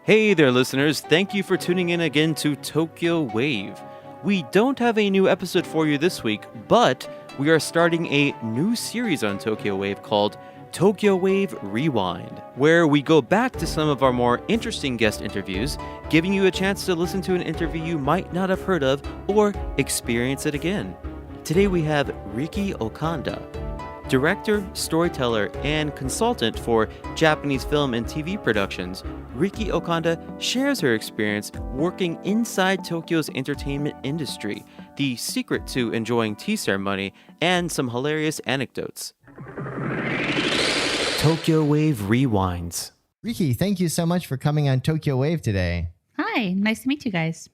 Hey there, listeners. Thank you for tuning in again to Tokyo Wave. We don't have a new episode for you this week, but we are starting a new series on Tokyo Wave called Tokyo Wave Rewind, where we go back to some of our more interesting guest interviews, giving you a chance to listen to an interview you might not have heard of or experience it again. Today we have Riki Ohkanda, director, storyteller, and consultant for Japanese film and TV productions. Riki Ohkanda shares her experience working inside Tokyo's entertainment industry, the secret to enjoying tea ceremony, and some hilarious anecdotes. Tokyo Wave Rewinds. Riki, thank you so much for coming on Tokyo Wave today. Hi, nice to meet you guys.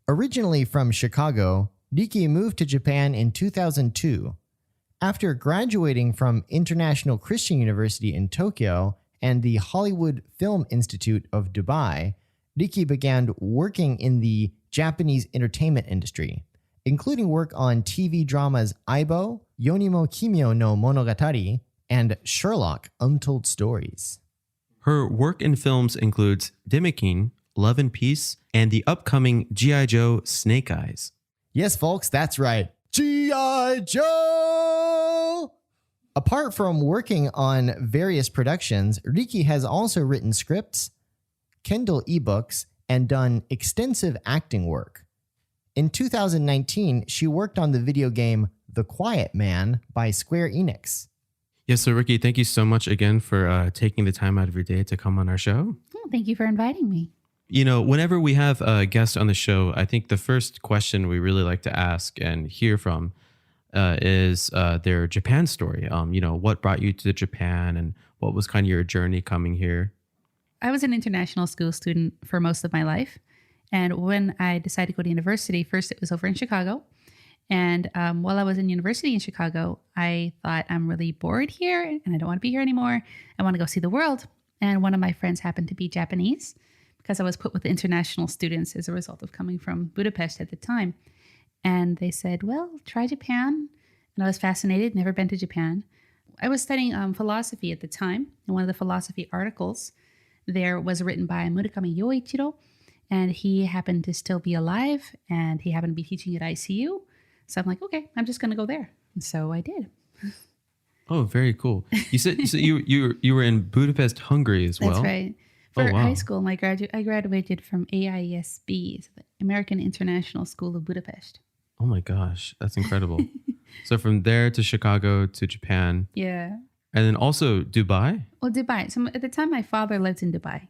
Originally from Chicago, Riki moved to Japan in 2002. After graduating from International Christian University in Tokyo and the Hollywood Film Institute of Dubai, Riki began working in the Japanese entertainment industry, including work on TV dramas Aibo, Yonimo Kimyo no Monogatari, and Sherlock Untold Stories. Her work in films includes Demikin, Love and Peace, and the upcoming G.I. Joe Snake Eyes. Yes, folks, that's right. G.I. Joe! Apart from working on various productions, Riki has also written scripts, Kindle ebooks, and done extensive acting work. In 2019, she worked on the video game The Quiet Man by Square Enix. Yes, so Riki, thank you so much again for taking the time out of your day to come on our show. Oh, thank you for inviting me. You know, whenever we have a guest on the show, I think the first question we really like to ask and hear from is their Japan story. What brought you to Japan and what was kind of your journey coming here? I was an international school student for most of my life. And when I decided to go to university, first it was over in Chicago. And while I was in university in Chicago, I thought, I'm really bored here and I don't want to be here anymore. I want to go see the world. And one of my friends happened to be Japanese because I was put with international students as a result of coming from Budapest at the time. And they said, well, try Japan. And I was fascinated, never been to Japan. I was studying philosophy at the time. And one of the philosophy articles there was written by Murakami Yoichiro. And he happened to still be alive. And he happened to be teaching at ICU. So I'm like, okay, I'm just going to go there. And so I did. Oh, very cool. You said so you were in Budapest, Hungary as well? That's right. For wow. high school, I graduated from AISB, so the American International School of Budapest. Oh my gosh, that's incredible. So from there to Chicago to Japan. Yeah. And then also Dubai? Well, Dubai. So at the time, my father lived in Dubai.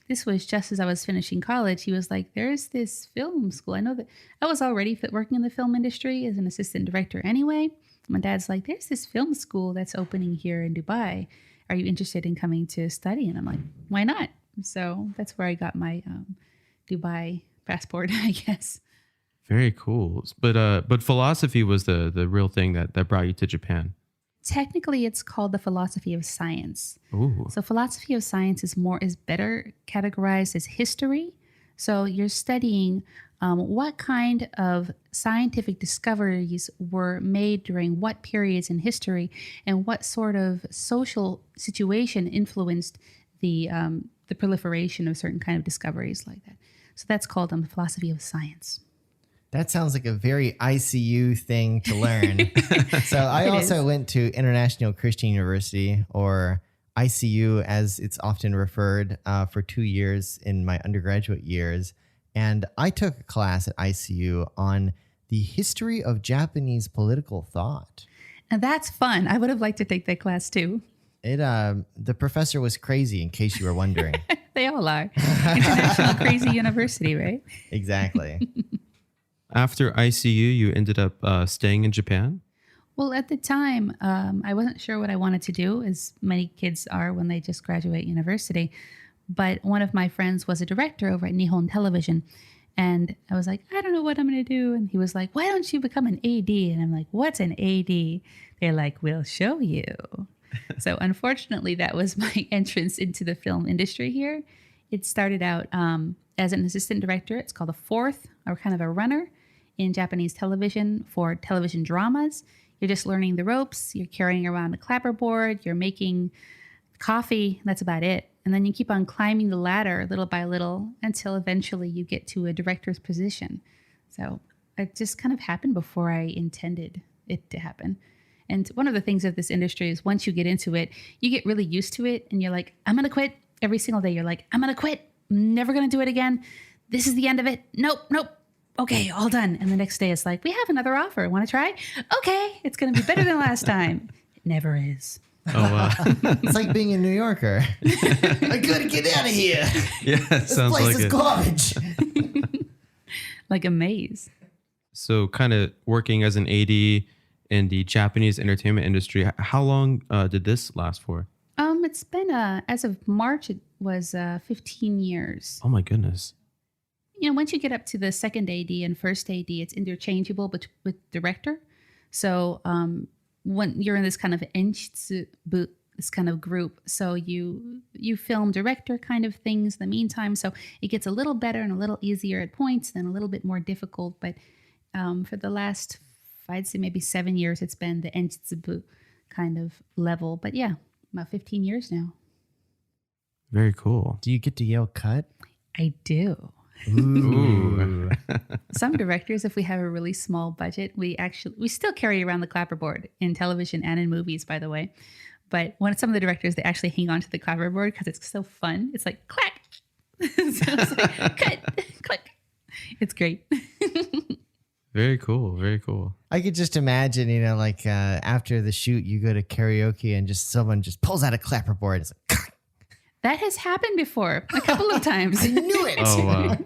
This was just as I was finishing college. He was like, there's this film school. I know that I was already working in the film industry as an assistant director anyway. My dad's like, there's this film school that's opening here in Dubai. Are you interested in coming to study? And I'm like, why not? So that's where I got my Dubai passport, I guess. Very cool. But philosophy was the real thing that brought you to Japan. Technically, it's called the philosophy of science. Ooh. So philosophy of science is better categorized as history. So you're studying what kind of scientific discoveries were made during what periods in history and what sort of social situation influenced the proliferation of certain kind of discoveries like that. So that's called the philosophy of science. That sounds like a very ICU thing to learn. So I also went to International Christian University, or ICU as it's often referred, for 2 years in my undergraduate years. And I took a class at ICU on the history of Japanese political thought. And that's fun. I would have liked to take that class too. The professor was crazy, in case you were wondering. They all are. International Crazy University, right? Exactly. After ICU, you ended up staying in Japan? Well, at the time, I wasn't sure what I wanted to do, as many kids are when they just graduate university. But one of my friends was a director over at Nihon Television. And I was like, I don't know what I'm going to do. And he was like, why don't you become an AD? And I'm like, what's an AD? They're like, we'll show you. So unfortunately, that was my entrance into the film industry here. It started out as an assistant director. It's called a fourth, or kind of a runner in Japanese television for television dramas. You're just learning the ropes. You're carrying around a clapperboard. You're making coffee. That's about it. And then you keep on climbing the ladder little by little until eventually you get to a director's position. So it just kind of happened before I intended it to happen. And one of the things of this industry is once you get into it, you get really used to it and you're like, I'm going to quit. Every single day you're like, I'm going to quit. I'm never going to do it again. This is the end of it. Nope. Okay, all done. And the next day it's like, we have another offer. Want to try? Okay, it's going to be better than last time. It never is. Oh, wow. It's like being a New Yorker. I gotta get out of here. Yeah, This sounds place like is it. garbage. Like a maze. So kind of working as an AD in the Japanese entertainment industry, how long did this last for? It's been, as of March, it was 15 years. Oh my goodness. Once you get up to the second AD and first AD, it's interchangeable with director. So when you're in this kind of this kind of group, so you film director kind of things in the meantime. So it gets a little better and a little easier at points, then a little bit more difficult. But for the last, I'd say maybe 7 years, it's been the enjitsubu kind of level. But yeah, about 15 years now. Very cool. Do you get to yell cut? I do. Ooh. Some directors, if we have a really small budget, we still carry around the clapperboard in television and in movies, by the way. But some of the directors, they actually hang on to the clapperboard because it's so fun. It's like clack. So it's like cut, click. It's great. Very cool. Very cool. I could just imagine, like after the shoot, you go to karaoke and just someone just pulls out a clapperboard. It's like, That has happened before a couple of times. I knew it. Oh, wow.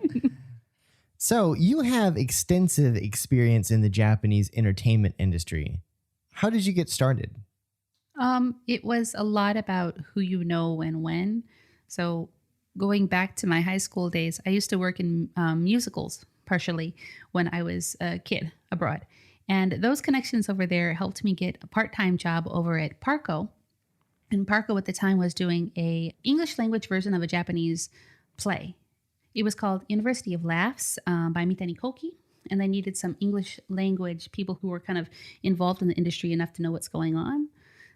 So you have extensive experience in the Japanese entertainment industry. How did you get started? It was a lot about who you know and when. So going back to my high school days, I used to work in musicals partially when I was a kid abroad. And those connections over there helped me get a part-time job over at Parco. And Parco at the time was doing a English language version of a Japanese play. It was called University of Laughs by Mitani Koki. And they needed some English language people who were kind of involved in the industry enough to know what's going on.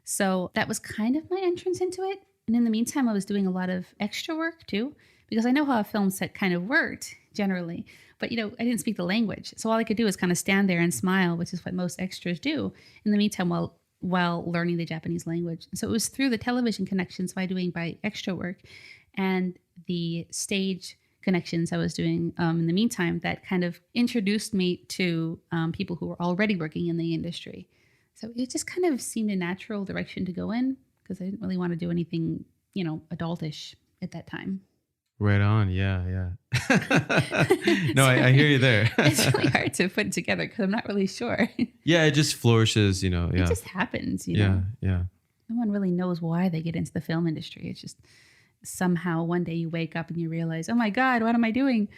So that was kind of my entrance into it. And in the meantime, I was doing a lot of extra work too, because I know how a film set kind of worked generally. But, I didn't speak the language. So all I could do was kind of stand there and smile, which is what most extras do in the meantime while learning the Japanese language. So it was through the television connections by extra work and the stage connections I was doing in the meantime that kind of introduced me to people who were already working in the industry. So it just kind of seemed a natural direction to go in because I didn't really want to do anything, adultish at that time. Right on. Yeah. No, I hear you there. It's really hard to put it together because I'm not really sure. Yeah, it just flourishes, Yeah. It just happens, know. Yeah. No one really knows why they get into the film industry. It's just somehow one day you wake up and you realize, oh my God, what am I doing?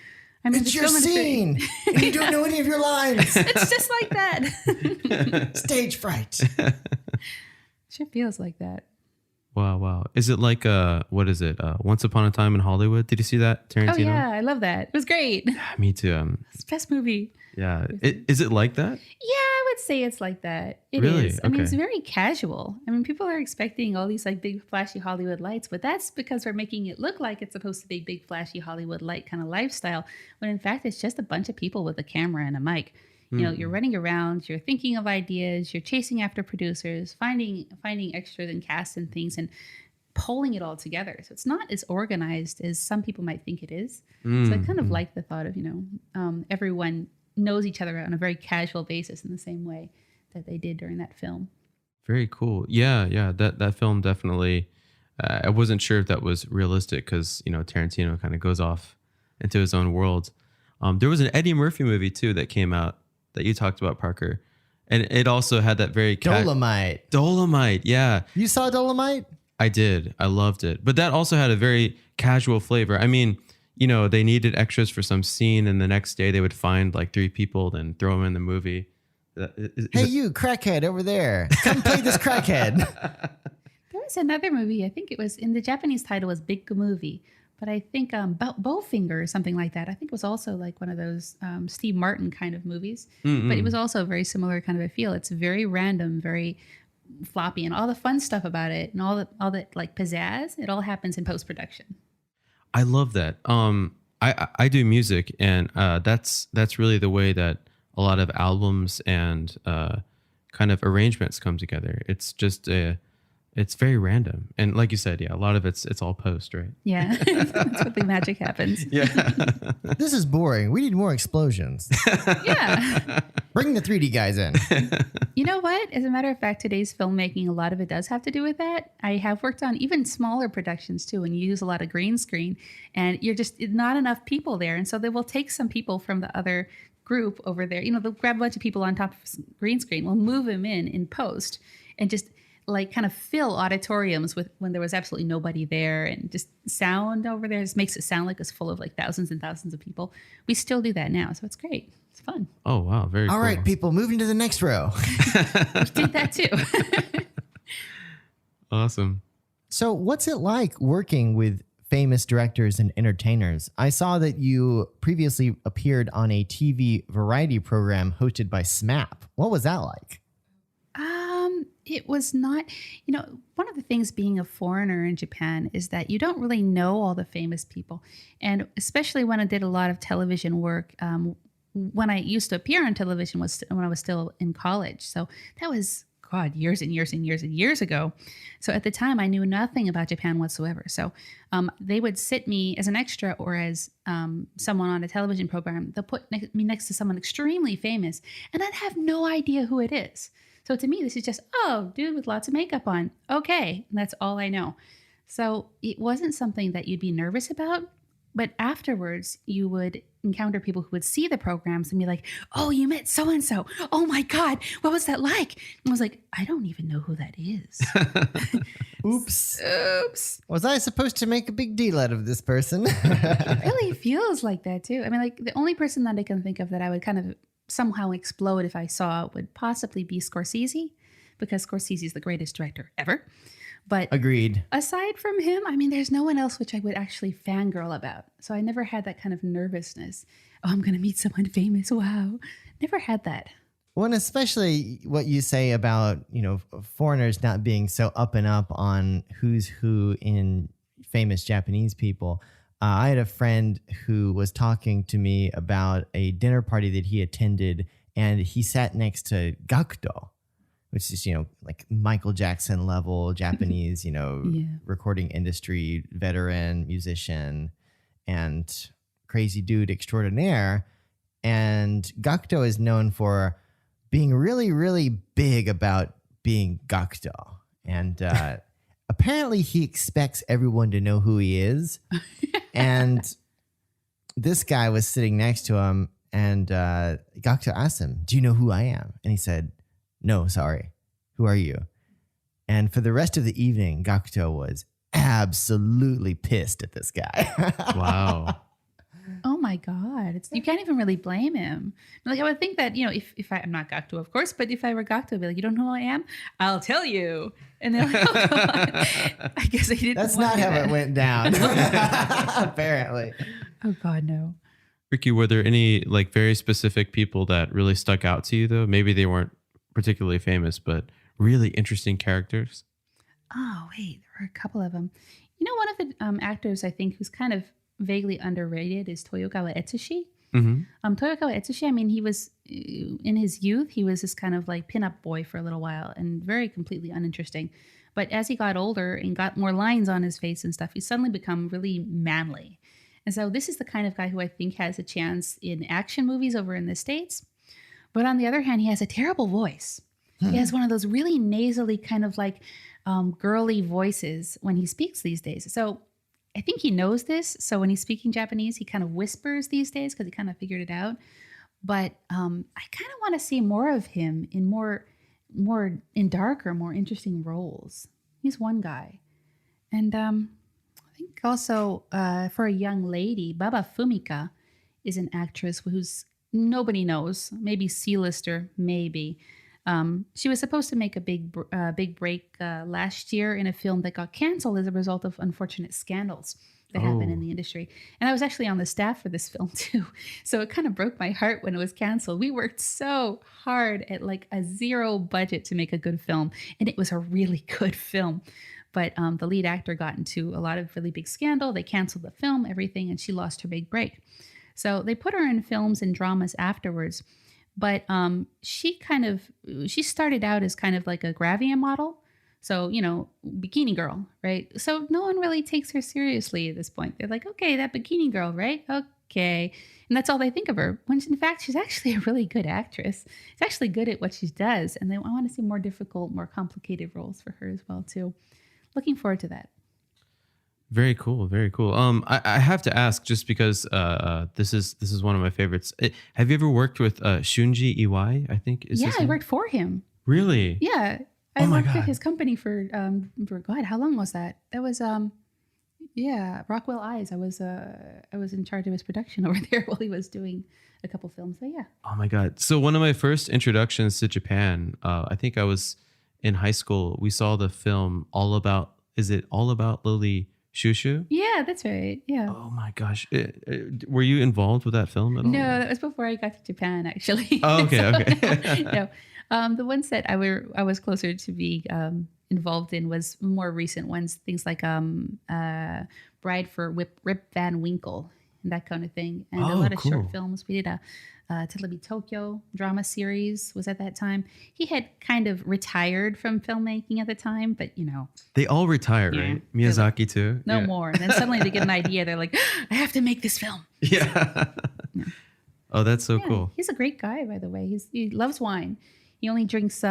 I'm in It's the your film scene. industry. And you don't know any of your lines. It's just like that. Stage fright. Sure feels like that. Wow. Is it like what is it? Once Upon a Time in Hollywood? Did you see that, Tarantino? Oh yeah, I love that. It was great. Me too. It's the best movie. Yeah. Is it like that? Yeah, I would say it's like that. It Really? is. I mean, Okay. it's very casual. I mean, people are expecting all these like big flashy Hollywood lights, but that's because we're making it look like it's supposed to be big flashy Hollywood light kind of lifestyle, when in fact it's just a bunch of people with a camera and a mic. You're running around, you're thinking of ideas, you're chasing after producers, finding extras and casts and things, and pulling it all together. So it's not as organized as some people might think it is. So I kind of like the thought of, everyone knows each other on a very casual basis in the same way that they did during that film. Very cool. Yeah. That film definitely. I wasn't sure if that was realistic because Tarantino kind of goes off into his own world. There was an Eddie Murphy movie too that came out that you talked about, Parker, and it also had that very Dolomite. Dolomite. Yeah, You saw Dolomite? I did. I loved it, but that also had a very casual flavor. I mean, they needed extras for some scene, and the next day they would find like 3 people, then throw them in the movie. Hey, you crackhead over there. Come play this crackhead. There was another movie, I think it was in the Japanese title was Big Movie, but I think Bowfinger or something like that. I think it was also like one of those Steve Martin kind of movies, but it was also a very similar kind of a feel. It's very random, very floppy and all the fun stuff about it and all the like pizzazz, it all happens in post production. I love that. I do music, and that's really the way that a lot of albums and kind of arrangements come together. It's just it's very random, and like you said, yeah, a lot of it's all post, right? Yeah, that's what the magic happens. Yeah. This is boring. We need more explosions. Yeah. Bring the 3D guys in. You know what? As a matter of fact, today's filmmaking, a lot of it does have to do with that. I have worked on even smaller productions too, and you use a lot of green screen, and you're just not enough people there. And so they will take some people from the other group over there. They'll grab a bunch of people on top of green screen, we'll move them in post, and just like kind of fill auditoriums with when there was absolutely nobody there, and just sound over there just makes it sound like it's full of like thousands and thousands of people. We still do that now, so it's great. It's fun. Oh wow, very All cool. right, people, moving to the next row. We did that too. Awesome. So, what's it like working with famous directors and entertainers? I saw that you previously appeared on a TV variety program hosted by SMAP. What was that like? It was not, one of the things being a foreigner in Japan is that you don't really know all the famous people. And especially when I did a lot of television work, when I used to appear on television was when I was still in college. So that was, God, years and years and years and years ago. So at the time, I knew nothing about Japan whatsoever. So they would sit me as an extra or as someone on a television program. They'll put me next to someone extremely famous, and I'd have no idea who it is. So to me, this is just, dude with lots of makeup on. Okay, and that's all I know. So it wasn't something that you'd be nervous about. But afterwards, you would encounter people who would see the programs and be like, oh, you met so-and-so. Oh my God, what was that like? And I was like, I don't even know who that is. Oops. Was I supposed to make a big deal out of this person? It really feels like that too. I mean, like the only person that I can think of that I would kind of somehow explode if I saw would possibly be Scorsese, because Scorsese is the greatest director ever. But Agreed. aside from him, I mean, there's no one else which I would actually fangirl about. So I never had that kind of nervousness. Oh, I'm going to meet someone famous. Wow. Never had that. Well, and especially what you say about, foreigners not being so up and up on who's who in famous Japanese people. I had a friend who was talking to me about a dinner party that he attended, and he sat next to Gakuto, which is, like Michael Jackson level Japanese, recording industry veteran, musician, and crazy dude extraordinaire. And Gakuto is known for being really, really big about being Gakuto. And apparently he expects everyone to know who he is. And this guy was sitting next to him, and Gakuto asked him, do you know who I am? And he said, no, sorry. Who are you? And for the rest of the evening, Gakuto was absolutely pissed at this guy. Wow. Oh my God. You can't even really blame him. Like I would think that, if I'm not Gakuto, of course, but if I were Gakuto, I'd be like, you don't know who I am? I'll tell you. And they're like, oh God. I guess I didn't. That's not how it went down. Apparently. Oh God, no. Riki, were there any like very specific people that really stuck out to you though? Maybe they weren't particularly famous, but really interesting characters. Oh, wait, there were a couple of them. One of the actors I think who's kind of vaguely underrated is Toyogawa Etsushi. Mm-hmm. Toyogawa Etsushi, I mean, he was, in his youth, he was this kind of like pinup boy for a little while and very completely uninteresting. But as he got older and got more lines on his face and stuff, he's suddenly become really manly. And so this is the kind of guy who I think has a chance in action movies over in the States. But on the other hand, he has a terrible voice. He has one of those really nasally kind of like girly voices when he speaks these days. So I think he knows this. So when he's speaking Japanese, he kind of whispers these days because he kind of figured it out. But I kind of want to see more of him in more in darker, more interesting roles. He's one guy. And I think also for a young lady, Baba Fumika is an actress who's nobody knows, maybe C-lister, maybe. She was supposed to make a big break last year in a film that got canceled as a result of unfortunate scandals. that happen Oh. in the industry. And I was actually on the staff for this film too. So it kind of broke my heart when it was canceled. We worked so hard at like a zero budget to make a good film. And it was a really good film. But the lead actor got into a lot of really big scandal. They canceled the film, everything, and she lost her big break. So they put her in films and dramas afterwards. But she started out as kind of like a Gravia model. So, bikini girl, right? So no one really takes her seriously at this point. They're like, okay, that bikini girl, right? Okay. And that's all they think of her. When in fact, she's actually a really good actress. She's actually good at what she does. And I want to see more difficult, more complicated roles for her as well, too. Looking forward to that. Very cool, very cool. I have to ask, just because this is one of my favorites. Have you ever worked with Shunji Iwai? I think is. Yeah, his I name? worked for him. Really? Yeah, Oh I my worked God. with his company for God, how long was that? That was Rockwell Eyes. I was in charge of his production over there while he was doing a couple films. So yeah. Oh my God. So one of my first introductions to Japan, I think I was in high school. We saw the film Is it All About Lily Shushu? Yeah, that's right. Yeah. Oh my gosh. Were you involved with that film at all? No, that was before I got to Japan, actually. Oh, okay, okay. okay. No, the ones that I was closer to be involved in was more recent ones, things like Bride for Rip Van Winkle and that kind of thing, and a Oh, lot of cool. short films. We did a Telebi Tokyo drama series was at that time. He had kind of retired from filmmaking at the time, but They all retire, Yeah. right? Miyazaki too. no Yeah. more. And then suddenly they get an idea. They're like, I have to make this film. Yeah. Oh, that's so Yeah, cool. He's a great guy, by the way. He loves wine. He only drinks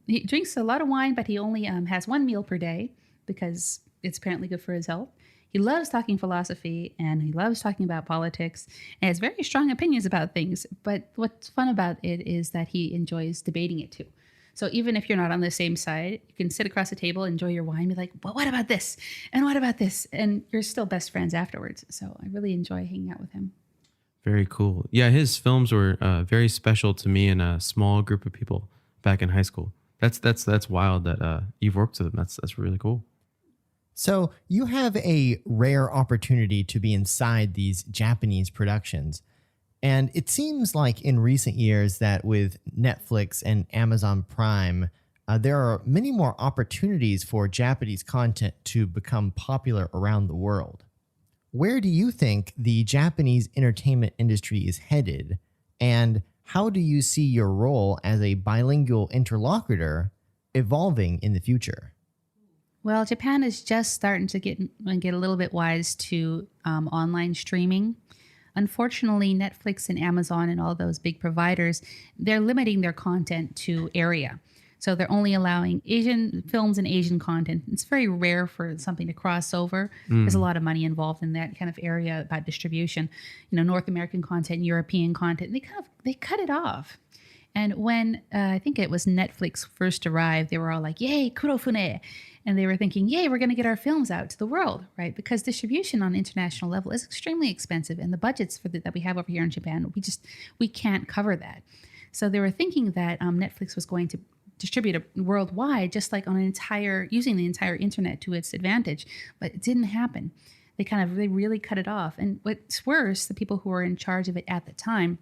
he drinks a lot of wine, but he only has one meal per day because it's apparently good for his health. He loves talking philosophy and he loves talking about politics and has very strong opinions about things. But what's fun about it is that he enjoys debating it too. So even if you're not on the same side, you can sit across the table, enjoy your wine, be like, well, what about this? And what about this? And you're still best friends afterwards. So I really enjoy hanging out with him. Very cool. Yeah, his films were very special to me and a small group of people back in high school. That's wild that you've worked with them. That's really cool. So you have a rare opportunity to be inside these Japanese productions. And it seems like in recent years that with Netflix and Amazon Prime, there are many more opportunities for Japanese content to become popular around the world. Where do you think the Japanese entertainment industry is headed? And how do you see your role as a bilingual interlocutor evolving in the future? Well, Japan is just starting to get a little bit wise to online streaming. Unfortunately, Netflix and Amazon and all those big providers, they're limiting their content to area. So they're only allowing Asian films and Asian content. It's very rare for something to cross over. There's a lot of money involved in that kind of area about distribution. North American content, European content, they cut it off. And when I think it was Netflix first arrived, they were all like, yay, kurofune. And they were thinking, yay, we're going to get our films out to the world, right? Because distribution on international level is extremely expensive. And the budgets that we have over here in Japan, we can't cover that. So they were thinking that Netflix was going to distribute it worldwide, just like using the entire internet to its advantage. But it didn't happen. They really cut it off. And what's worse, the people who were in charge of it at the time,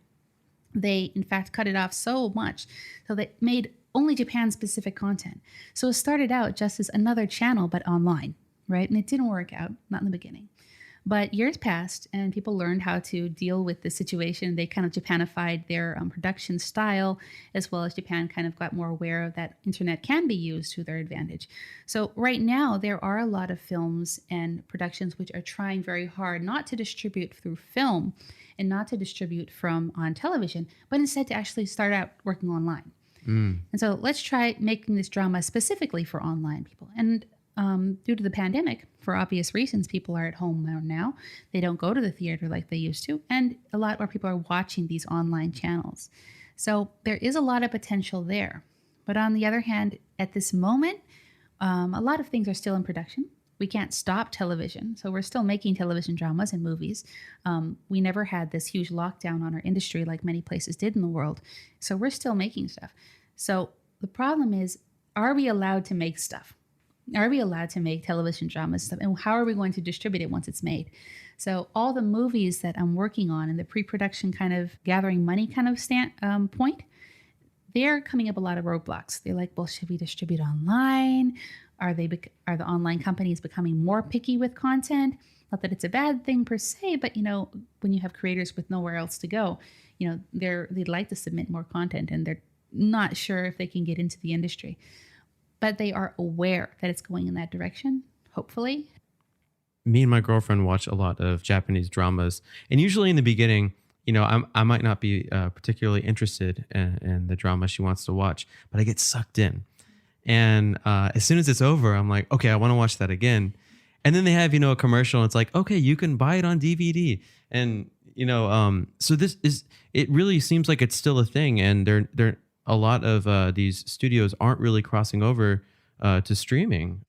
they in fact cut it off so much so they made only Japan-specific content. So it started out just as another channel, but online, right? And it didn't work out, not in the beginning. But years passed and people learned how to deal with the situation. They kind of Japanified their production style, as well as Japan kind of got more aware of that internet can be used to their advantage. So right now, there are a lot of films and productions which are trying very hard not to distribute through film and not to distribute from on television, but instead to actually start out working online. And so let's try making this drama specifically for online people. And due to the pandemic, for obvious reasons, people are at home now. They don't go to the theater like they used to. And a lot more people are watching these online channels. So there is a lot of potential there. But on the other hand, at this moment, a lot of things are still in production. We can't stop television. So we're still making television dramas and movies. We never had this huge lockdown on our industry like many places did in the world. So we're still making stuff. So the problem is, are we allowed to make stuff? Are we allowed to make television dramas stuff? And how are we going to distribute it once it's made? So all the movies that I'm working on in the pre-production kind of gathering money kind of point, they're coming up a lot of roadblocks. They're like, well, should we distribute online? Are the online companies becoming more picky with content? Not that it's a bad thing per se, but when you have creators with nowhere else to go, they'd like to submit more content, and they're not sure if they can get into the industry. But they are aware that it's going in that direction, hopefully. Me and my girlfriend watch a lot of Japanese dramas, and usually in the beginning, I might not be particularly interested in the drama she wants to watch, but I get sucked in. And as soon as it's over, I'm like, okay, I want to watch that again. And then they have, a commercial, and it's like, okay, you can buy it on DVD. And, so it really seems like it's still a thing. And they're a lot of these studios aren't really crossing over to streaming.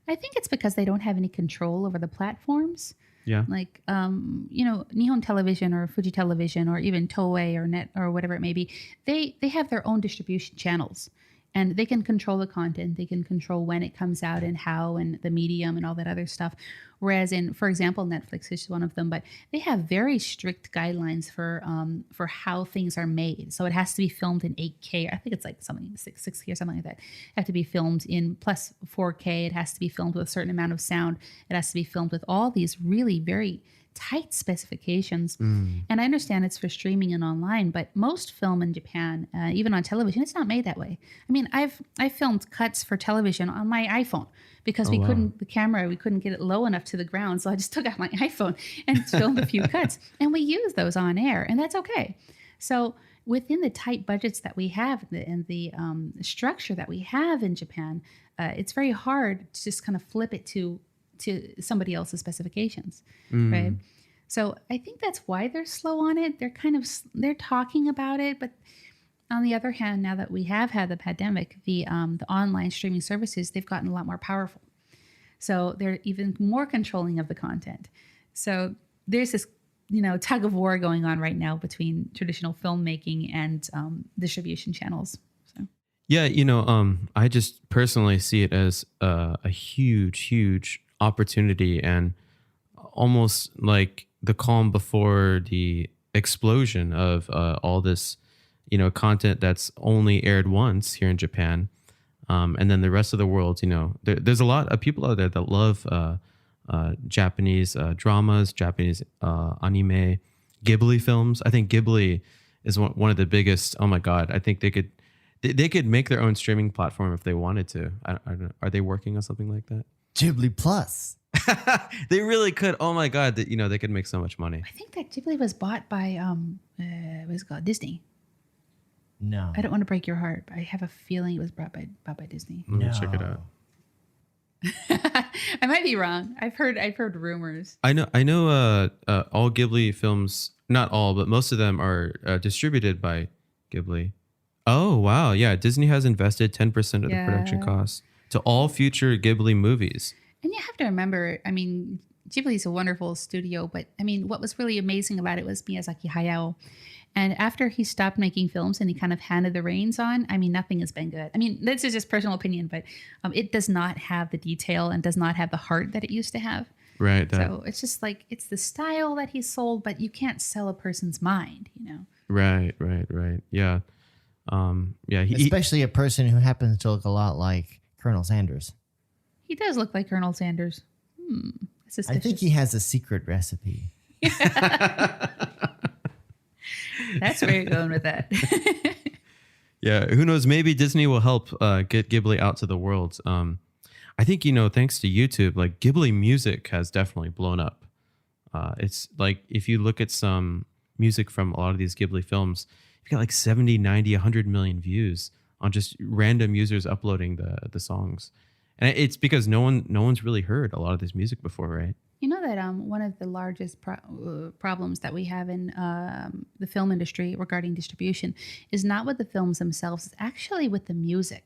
I think it's because they don't have any control over the platforms. Yeah. Like, Nihon Television or Fuji Television or even Toei or Net or whatever it may be, they have their own distribution channels, and they can control the content. They can control when it comes out and how and the medium and all that other stuff. Whereas for example, Netflix is one of them, but they have very strict guidelines for how things are made. So it has to be filmed in 8K. I think it's like something 6K or something like that. It have to be filmed in plus 4K. It has to be filmed with a certain amount of sound. It has to be filmed with all these really very tight specifications. And I understand it's for streaming and online, but most film in Japan, even on television, it's not made that way. I mean, I filmed cuts for television on my iPhone because we couldn't get it low enough to the ground. So I just took out my iPhone and filmed a few cuts, and we use those on air, and that's okay. So within the tight budgets that we have and the structure that we have in Japan, it's very hard to just kind of flip it to somebody else's specifications, right? So I think that's why they're slow on it. They're talking about it, but on the other hand, now that we have had the pandemic, the online streaming services, they've gotten a lot more powerful. So they're even more controlling of the content. So there's this, tug of war going on right now between traditional filmmaking and distribution channels. So. Yeah, I just personally see it as a huge opportunity, and almost like the calm before the explosion of all this, content that's only aired once here in Japan, and then the rest of the world. There's a lot of people out there that love Japanese dramas, Japanese anime, Ghibli films. I think Ghibli is one of the biggest. Oh my God, I think they could make their own streaming platform if they wanted to. I don't know. Are they working on something like that? Ghibli Plus. They really could. Oh my God, that they could make so much money. I think that Ghibli was bought by what's it called, Disney. No, I don't want to break your heart, but I have a feeling it was bought by Disney. Let me check it out. I might be wrong. I've heard rumors. I know. All Ghibli films, not all, but most of them are distributed by Ghibli. Oh wow, yeah. Disney has invested 10% of the production costs to all future Ghibli movies. And you have to remember, I mean, Ghibli is a wonderful studio, but I mean, what was really amazing about it was Miyazaki Hayao. And after he stopped making films and he kind of handed the reins on, I mean, nothing has been good. I mean, this is just personal opinion, but it does not have the detail and does not have the heart that it used to have. Right. So it's just like, it's the style that he sold, but you can't sell a person's mind, Right. Yeah. Especially a person who happens to look a lot like Colonel Sanders. He does look like Colonel Sanders. Suspicious. I think he has a secret recipe. That's where you're going with that. Yeah, who knows? Maybe Disney will help get Ghibli out to the world. I think, thanks to YouTube, like Ghibli music has definitely blown up. It's like if you look at some music from a lot of these Ghibli films, you've got like 70, 90, 100 million views on just random users uploading the songs. And it's because no one's really heard a lot of this music before, right? You know that one of the largest problems that we have in the film industry regarding distribution is not with the films themselves, it's actually with the music.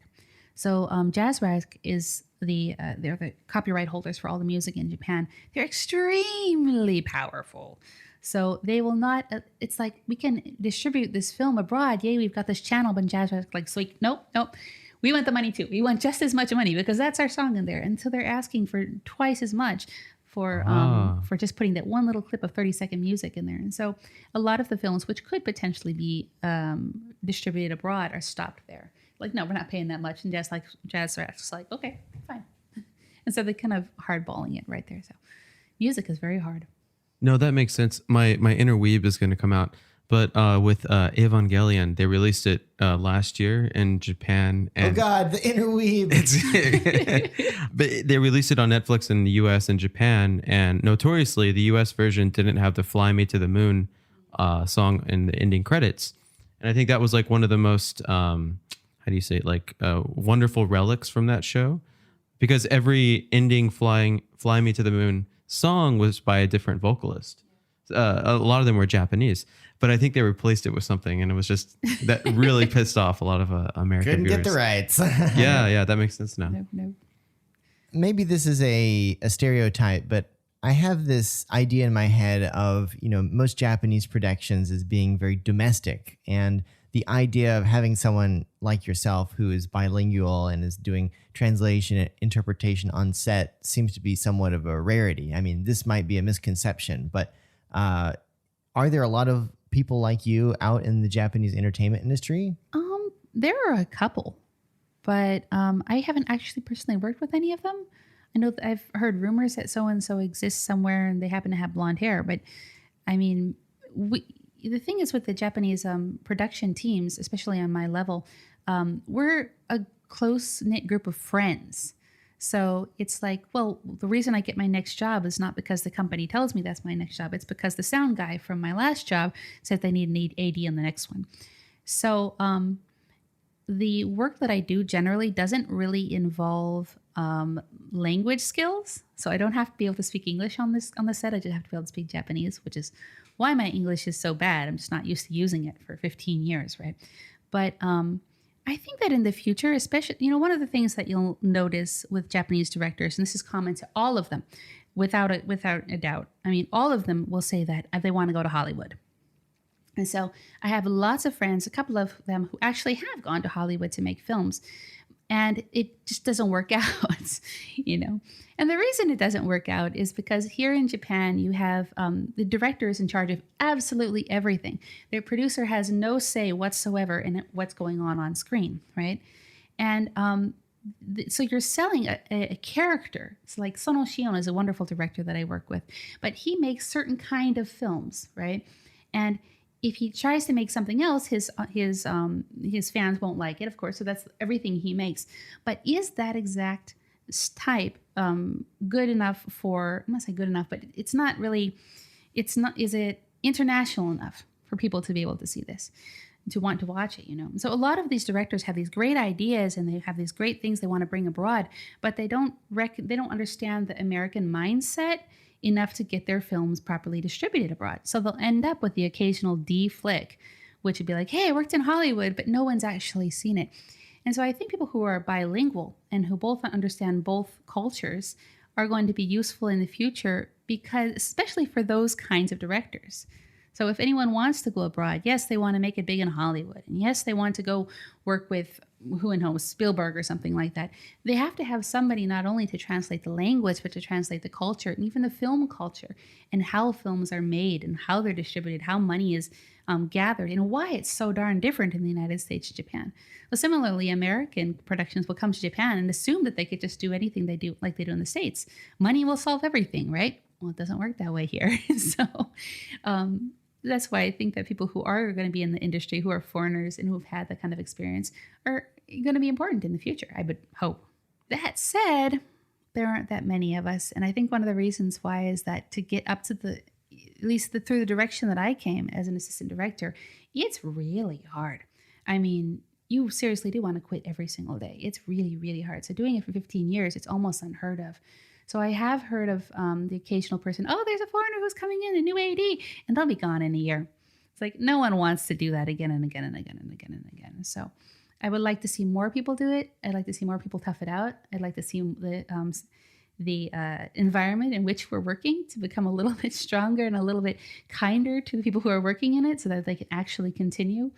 So Jazzrack is they're the copyright holders for all the music in Japan. They're extremely powerful. So they will not, it's like we can distribute this film abroad. Yay, we've got this channel, but Jazzrack like, sweet, nope. We want the money too. We want just as much money because that's our song in there. And so they're asking for twice as much for just putting that one little clip of 30-second music in there. And so a lot of the films which could potentially be distributed abroad are stopped there. Like, no, we're not paying that much. And jazz rats like, okay, fine. And so they're kind of hardballing it right there. So music is very hard. No, that makes sense. My inner weeb is going to come out. But with Evangelion, they released it last year in Japan. And oh God, the inner weeb. But they released it on Netflix in the US and Japan. And notoriously, the US version didn't have the Fly Me to the Moon song in the ending credits. And I think that was like one of the most, how do you say it, like wonderful relics from that show. Because every ending Fly Me to the Moon song was by a different vocalist. A lot of them were Japanese, but I think they replaced it with something, and it was just that really pissed off a lot of American Couldn't viewers. get the rights. Yeah, that makes sense now. No. Maybe this is a stereotype, but I have this idea in my head of, most Japanese productions as being very domestic, and the idea of having someone like yourself who is bilingual and is doing translation and interpretation on set seems to be somewhat of a rarity. I mean, this might be a misconception, but are there a lot of people like you out in the Japanese entertainment industry? There are a couple, but I haven't actually personally worked with any of them. I know that I've heard rumors that so-and-so exists somewhere and they happen to have blonde hair, but I mean, the thing is with the Japanese production teams, especially on my level, we're a close-knit group of friends. So it's like, well, the reason I get my next job is not because the company tells me that's my next job. It's because the sound guy from my last job said they need an AD on the next one. So the work that I do generally doesn't really involve language skills. So I don't have to be able to speak English on the set. I just have to be able to speak Japanese, which is why my English is so bad. I'm just not used to using it for 15 years, right? But I think that in the future, especially, one of the things that you'll notice with Japanese directors, and this is common to all of them, without a doubt. I mean, all of them will say that they want to go to Hollywood. And so I have lots of friends, a couple of them who actually have gone to Hollywood to make films. And it just doesn't work out, And the reason it doesn't work out is because here in Japan, you have the director is in charge of absolutely everything. Their producer has no say whatsoever in what's going on screen, right? And so you're selling a character. It's like Sono Shion is a wonderful director that I work with, but he makes certain kind of films, right? And if he tries to make something else, his fans won't like it, of course. So that's everything he makes. But is that exact type good enough for? I'm not saying good enough, but it's not really. It's not. Is it international enough for people to be able to see this, to want to watch it? So a lot of these directors have these great ideas and they have these great things they want to bring abroad, but they don't understand the American mindset enough to get their films properly distributed abroad. So they'll end up with the occasional D flick, which would be like, hey, I worked in Hollywood, but no one's actually seen it. And so I think people who are bilingual and who both understand both cultures are going to be useful in the future, because especially for those kinds of directors. So if anyone wants to go abroad, yes, they want to make it big in Hollywood. And yes, they want to go work with Spielberg or something like that. They have to have somebody not only to translate the language, but to translate the culture and even the film culture and how films are made and how they're distributed, how money is gathered, and why it's so darn different in the United States and Japan. Well, similarly, American productions will come to Japan and assume that they could just do anything they do like they do in the States. Money will solve everything, right? Well, it doesn't work that way here. So that's why I think that people who are going to be in the industry, who are foreigners and who've had that kind of experience, are going to be important in the future, I would hope. That said, there aren't that many of us. And I think one of the reasons why is that to get up to through the direction that I came as an assistant director, it's really hard. I mean, you seriously do want to quit every single day. It's really, really hard. So doing it for 15 years, it's almost unheard of. So I have heard of the occasional person, oh, there's a foreigner who's coming in, a new AD, and they'll be gone in a year. It's like no one wants to do that again and again and again and again and again. So I would like to see more people do it. I'd like to see more people tough it out. I'd like to see the environment in which we're working to become a little bit stronger and a little bit kinder to the people who are working in it so that they can actually continue.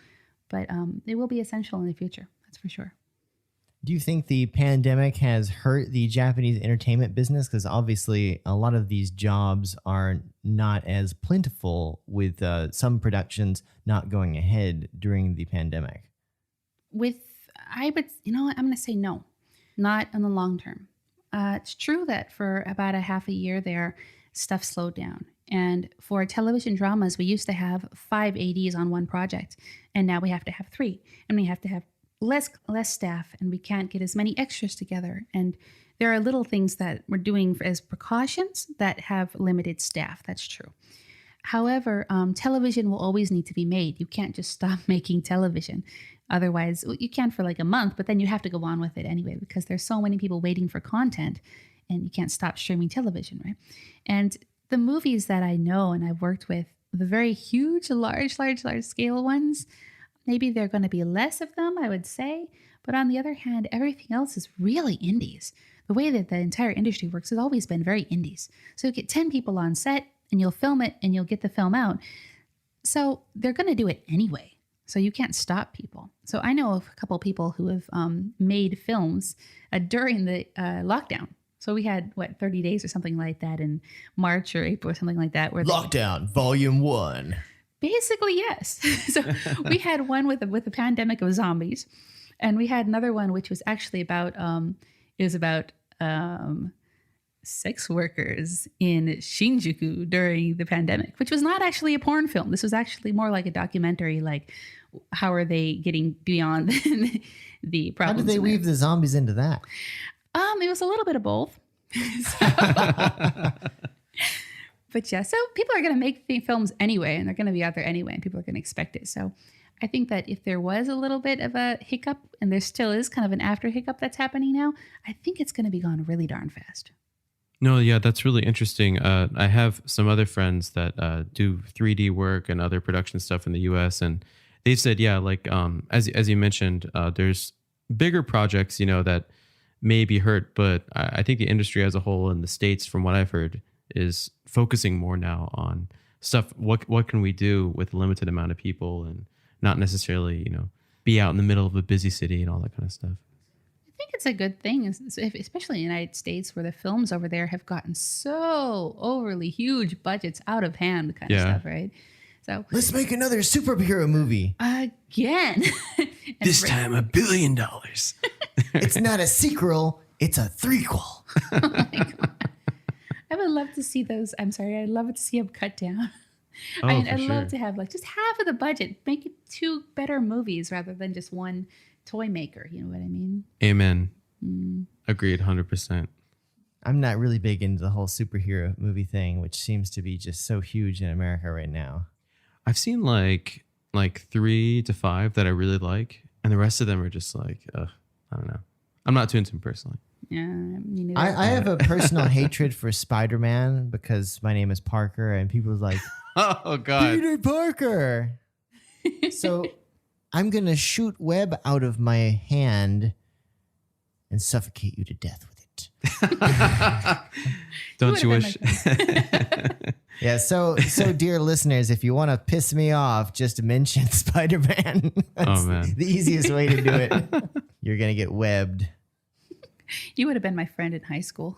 But it will be essential in the future. That's for sure. Do you think the pandemic has hurt the Japanese entertainment business? Because obviously, a lot of these jobs are not as plentiful with some productions not going ahead during the pandemic. I would, you know what, I'm going to say no, not in the long term. It's true that for about a half a year there, stuff slowed down. And for television dramas, we used to have 5 ADs on one project, and now we have to have 3, and we have to have less staff, and we can't get as many extras together. And there are little things that we're doing as precautions that have limited staff. That's true. However, television will always need to be made. You can't just stop making television. Otherwise, you can for like a month, but then you have to go on with it anyway because there's so many people waiting for content and you can't stop streaming television, right? And the movies that I know and I've worked with, the very huge, large scale ones, maybe there are going to be less of them, I would say. But on the other hand, everything else is really indies. The way that the entire industry works has always been very indies. So you get 10 people on set and you'll film it and you'll get the film out. So they're going to do it anyway. So you can't stop people. So I know of a couple of people who have made films during the lockdown. So we had, 30 days or something like that in March or April or something like that. Where Lockdown, Volume 1. Basically, yes. So we had one with the pandemic of zombies. And we had another one which was actually about, sex workers in Shinjuku during the pandemic, which was not actually a porn film. This was actually more like a documentary, like how are they getting beyond the problems. How did they weave the zombies into that? It was a little bit of both. But yeah, so people are going to make films anyway, and they're going to be out there anyway, and people are going to expect it. So I think that if there was a little bit of a hiccup, and there still is kind of an after hiccup that's happening now, I think it's going to be gone really darn fast. No, yeah, that's really interesting. I have some other friends that do 3D work and other production stuff in the U.S. and they said, yeah, like as you mentioned, there's bigger projects, that may be hurt, but I think the industry as a whole in the States, from what I've heard, is focusing more now on stuff. What can we do with a limited amount of people and not necessarily, be out in the middle of a busy city and all that kind of stuff. I think it's a good thing, especially in the United States where the films over there have gotten so overly huge budgets, out of hand kind of stuff, right? So let's make another superhero movie. Again. This time $1 billion. It's not a sequel, it's a threequel. Oh my God. I would love to see those. I'm sorry, I'd love to see them cut down. Oh, I'd sure. love to have just half of the budget. Make it 2 better movies rather than just one toy maker. You know what I mean? Amen. Agreed, 100%. I'm not really big into the whole superhero movie thing, which seems to be just so huge in America right now. I've seen like 3 to 5 that I really like, and the rest of them are just like, I don't know. I'm not too into them personally. Yeah, me neither. I have a personal hatred for Spider-Man because my name is Parker, and people are like, oh, God. Peter Parker. So I'm going to shoot web out of my hand and suffocate you to death with it. Don't you wish? Yeah, so dear listeners, if you want to piss me off, just mention Spider-Man. That's man. the easiest way to do it. You're going to get webbed. You would have been my friend in high school.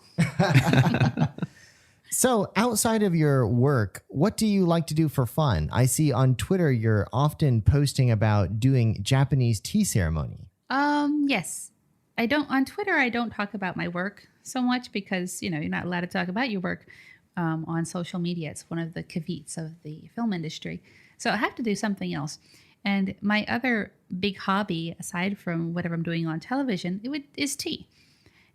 So outside of your work, what do you like to do for fun? I see on Twitter you're often posting about doing Japanese tea ceremony. Yes. On Twitter, I don't talk about my work so much because, you're not allowed to talk about your work on social media. It's one of the caveats of the film industry. So I have to do something else. And my other big hobby, aside from whatever I'm doing on television, is tea.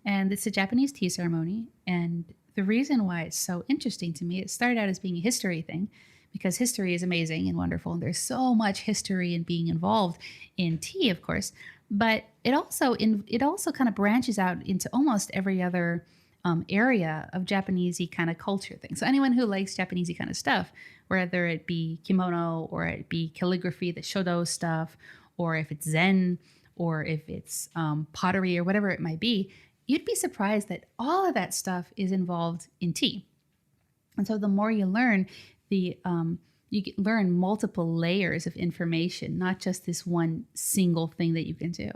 And it's a Japanese tea ceremony. And the reason why it's so interesting to me, it started out as being a history thing because history is amazing and wonderful. And there's so much history in being involved in tea, of course. But it also kind of branches out into almost every other area of Japanesey kind of culture thing. So anyone who likes Japanesey kind of stuff, whether it be kimono or it be calligraphy, the shodo stuff, or if it's Zen, or if it's pottery or whatever it might be, you'd be surprised that all of that stuff is involved in tea. And so the more you learn, learn multiple layers of information, not just this one single thing that you can do.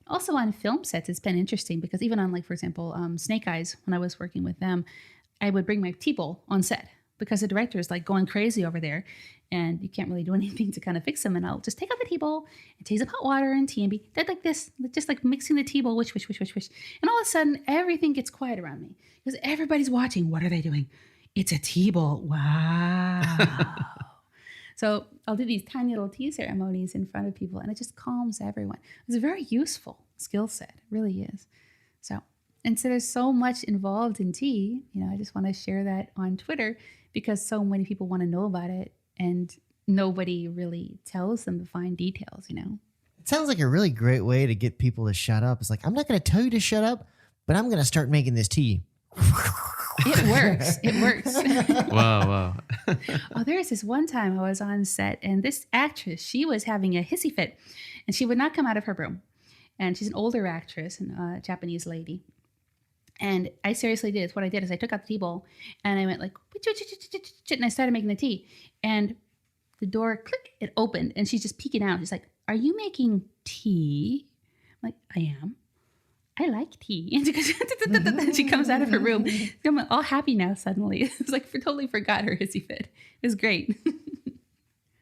Also on film sets, it's been interesting because even on, like, for example, Snake Eyes, when I was working with them, I would bring my tea bowl on set because the director is like going crazy over there and you can't really do anything to kind of fix them. And I'll just take out the tea bowl and take some hot water and tea and be dead like this, just like mixing the tea bowl, whish. And all of a sudden, everything gets quiet around me because everybody's watching. What are they doing? It's a tea bowl. Wow. So I'll do these tiny little tea ceremonies in front of people and it just calms everyone. It's a very useful skill set. It really is. And so there's so much involved in tea. I just want to share that on Twitter because so many people want to know about it and nobody really tells them the fine details. It sounds like a really great way to get people to shut up. It's like, I'm not going to tell you to shut up, but I'm going to start making this tea. It works. It works. Wow. Oh, there's this one time I was on set and this actress, she was having a hissy fit and she would not come out of her room. And she's an older actress and a Japanese lady. And I seriously did. What I did is I took out the tea bowl and I went like, and I started making the tea. And the door, click, it opened. And she's just peeking out. She's like, are you making tea? I'm like, I am. I like tea. And she goes, she comes out of her room. I'm all happy now suddenly. It's like, totally forgot her hissy fit. It was great.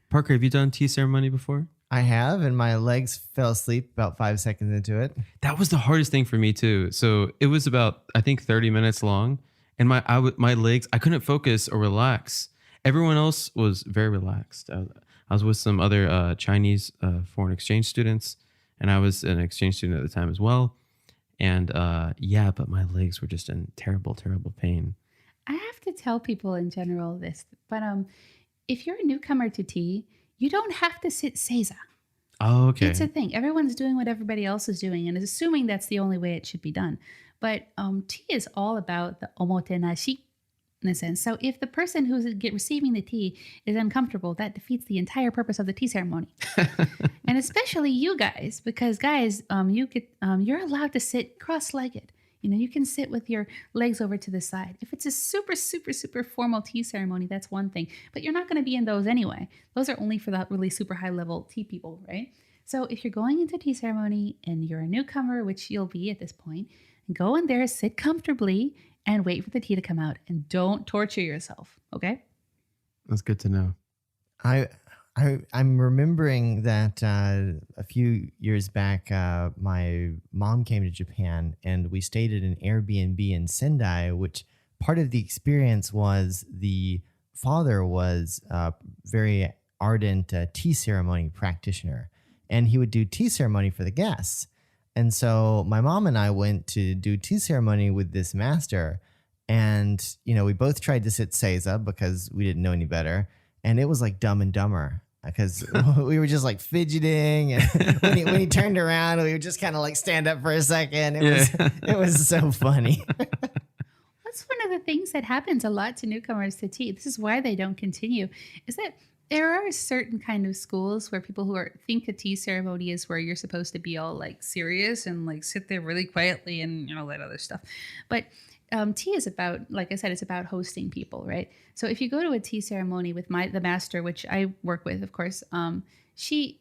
Parker, have you done tea ceremony before? I have, and my legs fell asleep about 5 seconds into it. That was the hardest thing for me too. So it was about, I think, 30 minutes long, and my legs, I couldn't focus or relax. Everyone else was very relaxed. I was with some other Chinese foreign exchange students, and I was an exchange student at the time as well. And but my legs were just in terrible, terrible pain. I have to tell people in general this, but if you're a newcomer to tea, you don't have to sit seiza. Oh, okay. It's a thing. Everyone's doing what everybody else is doing and is assuming that's the only way it should be done. But tea is all about the omotenashi in a sense. So if the person who's receiving the tea is uncomfortable, that defeats the entire purpose of the tea ceremony. And especially you guys, because guys, you're allowed to sit cross-legged. You can sit with your legs over to the side. If it's a super, super, super formal tea ceremony, that's one thing. But you're not going to be in those anyway. Those are only for the really super high-level tea people, right? So if you're going into a tea ceremony and you're a newcomer, which you'll be at this point, go in there, sit comfortably, and wait for the tea to come out. And don't torture yourself, okay? That's good to know. I'm remembering that a few years back, my mom came to Japan and we stayed at an Airbnb in Sendai, which part of the experience was the father was a very ardent tea ceremony practitioner, and he would do tea ceremony for the guests. And so my mom and I went to do tea ceremony with this master, and we both tried to sit seiza because we didn't know any better. And it was like Dumb and Dumber because we were just like fidgeting. And when he turned around, we would just kind of like stand up for a second. It was so funny. That's one of the things that happens a lot to newcomers to tea. This is why they don't continue, is that there are certain kind of schools where people who think a tea ceremony is where you're supposed to be all like serious and like sit there really quietly and all that other stuff. But tea is about, like I said, it's about hosting people, right? So if you go to a tea ceremony with the master, which I work with, of course, she's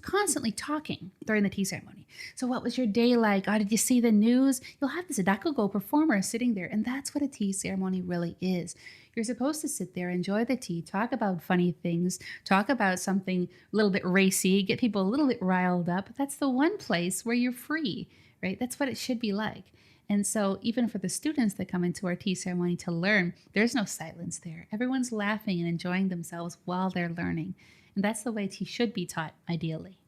constantly talking during the tea ceremony. So what was your day like? Oh, did you see the news? You'll have this dakugo performer sitting there, and that's what a tea ceremony really is. You're supposed to sit there, enjoy the tea, talk about funny things, talk about something a little bit racy, get people a little bit riled up. That's the one place where you're free, right? That's what it should be like. And so even for the students that come into our tea ceremony to learn, there's no silence there. Everyone's laughing and enjoying themselves while they're learning. And that's the way tea should be taught, ideally.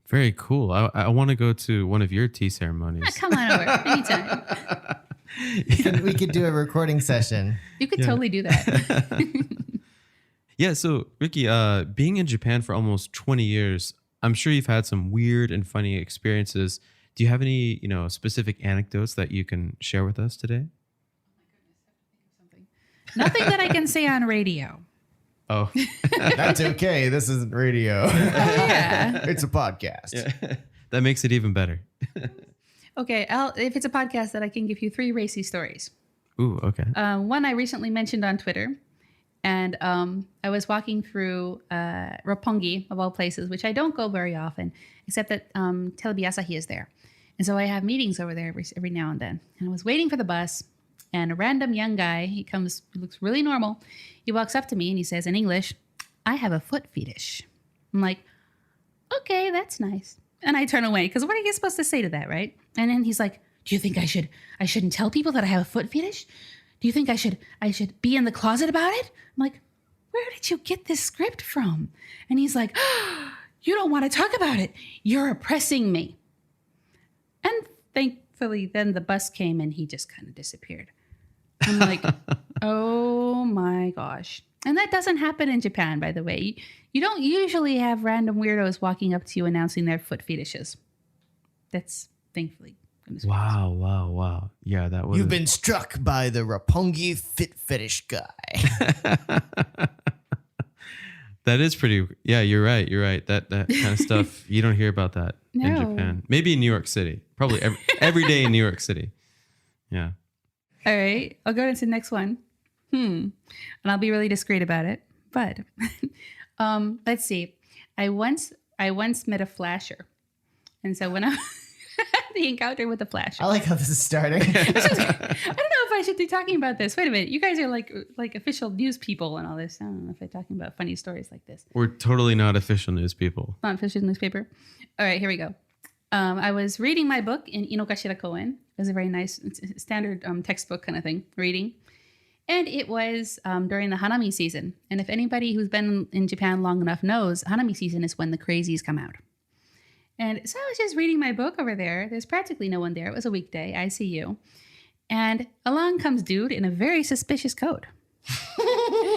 Very cool. I want to go to one of your tea ceremonies. Come on over anytime. We could do a recording session. You could totally do that. Yeah, so Riki, being in Japan for almost 20 years, I'm sure you've had some weird and funny experiences. Do you have any, specific anecdotes that you can share with us today? Nothing that I can say on radio. Oh, that's okay. This isn't radio. Oh, yeah. It's a podcast. Yeah. That makes it even better. Okay, if it's a podcast, that I can give you 3 racy stories. Ooh, okay. One I recently mentioned on Twitter, And I was walking through Roppongi, of all places, which I don't go very often, except that Telebiasahi is there. And so I have meetings over there every now and then. And I was waiting for the bus, and a random young guy, he looks really normal. He walks up to me and he says in English, "I have a foot fetish." I'm like, okay, that's nice. And I turn away, because what are you supposed to say to that, right? And then he's like, "Do you think I shouldn't tell people that I have a foot fetish? Do you think I should be in the closet about it?" I'm like, "Where did you get this script from?" And he's like, "Oh, you don't want to talk about it. You're oppressing me." And thankfully, then the bus came and he just kind of disappeared. I'm like, oh my gosh. And that doesn't happen in Japan, by the way. You don't usually have random weirdos walking up to you announcing their foot fetishes. That's thankfully. Wow. Yeah, that was. You've been struck by the Roppongi fit fetish guy. That is pretty. Yeah, you're right. That kind of stuff, you don't hear about that in Japan. Maybe in New York City. Probably every day in New York City. Yeah. All right. I'll go into the next one. And I'll be really discreet about it. But let's see. I once met a flasher. And so when I the encounter with the flasher. I like how this is starting. I don't know if I should be talking about this. Wait a minute. You guys are like official news people and all this. I don't know if I'm talking about funny stories like this. We're totally not official news people. Not official newspaper. All right, here we go. I was reading my book in Inokashira Koen. It was a very nice standard textbook kind of thing, reading. And it was during the Hanami season. And if anybody who's been in Japan long enough knows, Hanami season is when the crazies come out. And so I was just reading my book over there. There's practically no one there. It was a weekday, ICU. And along comes dude in a very suspicious coat.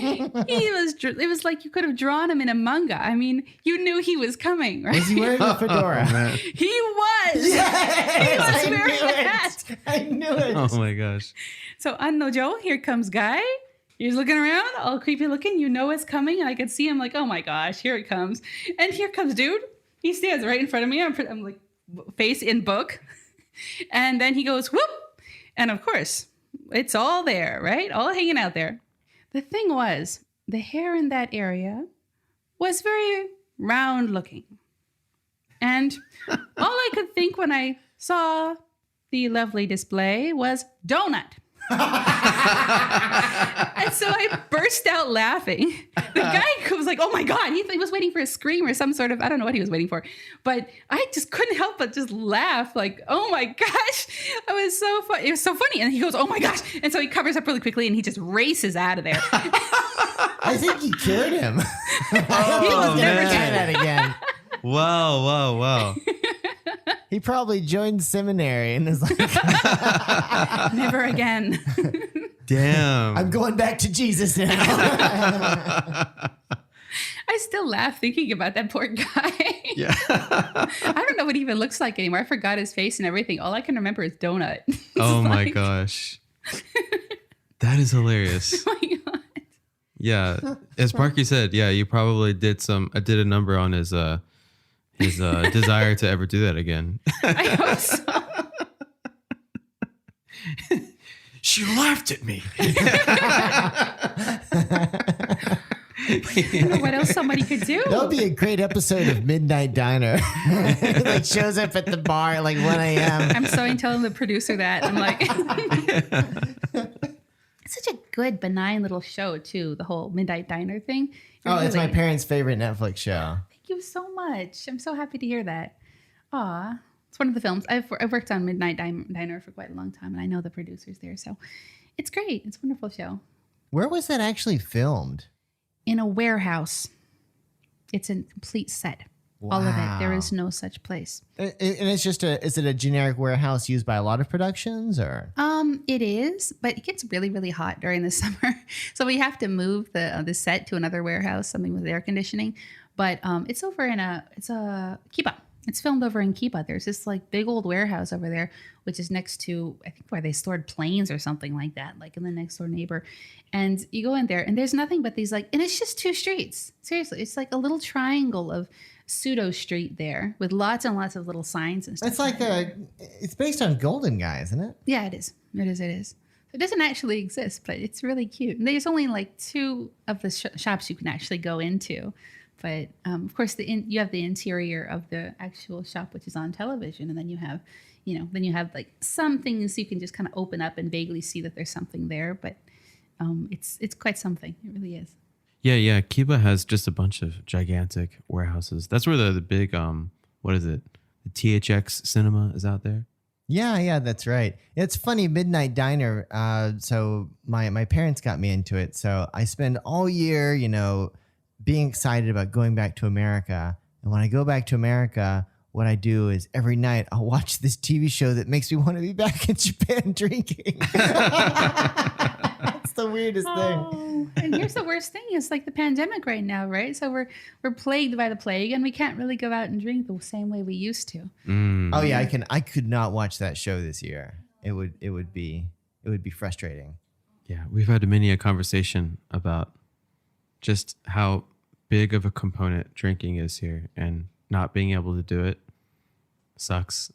It was like you could have drawn him in a manga. I mean, you knew he was coming, right? Was he wearing a fedora? He was. Yes, He was wearing a hat. I knew it. Oh my gosh. So Annojo, here comes guy. He's looking around, all creepy looking. You know it's coming. And I could see him like, oh my gosh, here it comes. And here comes dude. He stands right in front of me. I'm like face in book. And then he goes, whoop. And of course, it's all there, right? All hanging out there. The thing was, the hair in that area was very round looking. And all I could think when I saw the lovely display was donut. And so I burst out laughing. The guy was like, oh my God, he was waiting for a scream or some sort of, I don't know what he was waiting for. But I just couldn't help but just laugh like, oh my gosh, it was so fun. It was so funny. And he goes, oh my gosh. And so he covers up really quickly and he just races out of there. I think he cured him. He was never Never try that again. Wow. He probably joined seminary and is like, never again. Damn. I'm going back to Jesus now. I still laugh thinking about that poor guy. Yeah. I don't know what he even looks like anymore. I forgot his face and everything. All I can remember is donut. Oh my gosh. That is hilarious. Oh my God. Yeah. As Parky said, yeah, you probably did a number on his desire to ever do that again. I hope so. She laughed at me. I don't know what else somebody could do. That would be a great episode of Midnight Diner. Like shows up at the bar at like 1 a.m. I'm starting telling the producer that. I'm like, it's such a good, benign little show, too. The whole Midnight Diner thing. It's my parents' favorite Netflix show. Thank you so much. I'm so happy to hear that. Aw. It's one of the films. I've worked on Midnight Diner for quite a long time, and I know the producers there. So it's great. It's a wonderful show. Where was that actually filmed? In a warehouse. It's a complete set. Wow. All of it. There is no such place. And it's just is it a generic warehouse used by a lot of productions or? It is, but it gets really, really hot during the summer. So we have to move the set to another warehouse, something with air conditioning. But it's over in it's a Kiba. It's filmed over in Kiba. There's this like big old warehouse over there, which is next to, I think, where they stored planes or something like that, like in the next door neighbor. And you go in there and there's nothing but these and it's just 2 streets. Seriously, it's like a little triangle of pseudo street there with lots and lots of little signs and stuff. It's like it's based on Golden Guy, isn't it? Yeah, it is. It is. It doesn't actually exist, but it's really cute. And there's only like two of the shops you can actually go into. But of course, you have the interior of the actual shop, which is on television, and then you have, like some things you can just kind of open up and vaguely see that there's something there. But it's quite something. It really is. Yeah. Kiba has just a bunch of gigantic warehouses. That's where the big what is it? The THX cinema is out there. Yeah, that's right. It's funny, Midnight Diner. So my parents got me into it. So I spend all year, being excited about going back to America. And when I go back to America, what I do is every night I'll watch this TV show that makes me want to be back in Japan drinking. It's the weirdest thing. And here's the worst thing: is like the pandemic right now, right? So we're plagued by the plague, and we can't really go out and drink the same way we used to. Oh yeah, I could not watch that show this year. It would be frustrating. Yeah, we've had many a conversation about just how big of a component drinking is here, and not being able to do it sucks.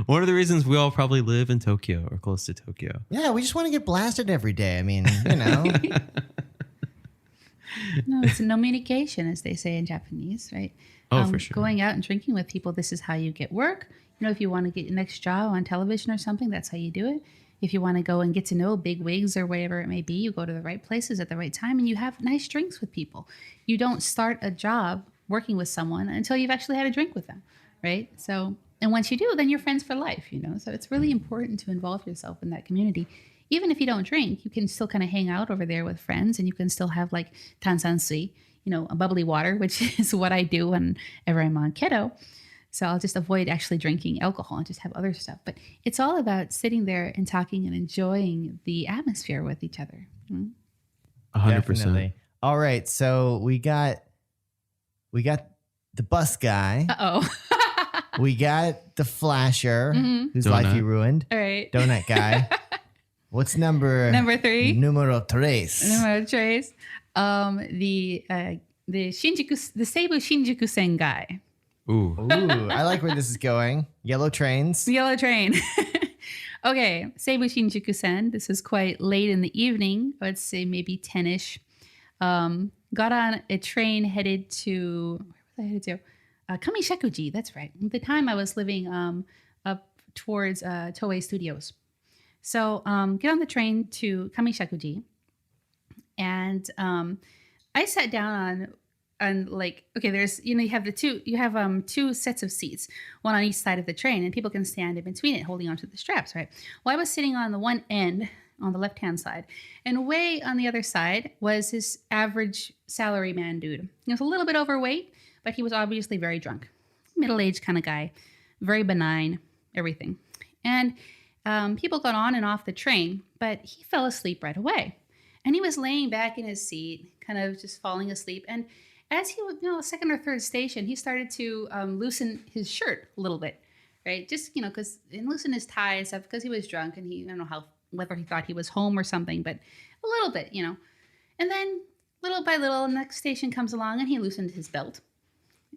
One of the reasons we all probably live in Tokyo or close to Tokyo. Yeah, we just want to get blasted every day. I mean, No, it's nominication, as they say in Japanese, right? Oh, for sure. Going out and drinking with people, this is how you get work. If you want to get your next job on television or something, that's how you do it. If you want to go and get to know big wigs or whatever it may be, you go to the right places at the right time and you have nice drinks with people. You don't start a job working with someone until you've actually had a drink with them, right? So, and once you do, then you're friends for life, So it's really important to involve yourself in that community. Even if you don't drink, you can still kind of hang out over there with friends, and you can still have like tansansui, a bubbly water, which is what I do whenever I'm on keto. So I'll just avoid actually drinking alcohol and just have other stuff. But it's all about sitting there and talking and enjoying the atmosphere with each other. 100%. All right, so we got the bus guy. Uh-oh. We got the flasher, whose Donut. life you ruined. All right. Donut guy. What's number 3? Numero tres. Numero tres. The Seibu Shinjuku Sen guy. Ooh. Ooh, I like where this is going. Yellow trains. The yellow train. Okay, Seibu Shinjuku Sen. This is quite late in the evening. I would say maybe 10ish. Got on a train headed to, where was I headed to? Kamishakuji, that's right. At the time I was living up towards Toei Studios. So get on the train to Kamishakuji, and I sat down on like, okay, there's, you have two sets of seats, one on each side of the train, and people can stand in between it holding onto the straps, right? Well, I was sitting on the one end on the left-hand side, and way on the other side was his average salaryman dude. He was a little bit overweight, but he was obviously very drunk. Middle-aged kind of guy, very benign, everything. And people got on and off the train, but he fell asleep right away. And he was laying back in his seat, kind of just falling asleep. And as he was, second or third station, he started to loosen his shirt a little bit, right? Just, and loosen his tie and stuff, because he was drunk, and I don't know whether he thought he was home or something, but a little bit, And then little by little, next station comes along, and he loosened his belt.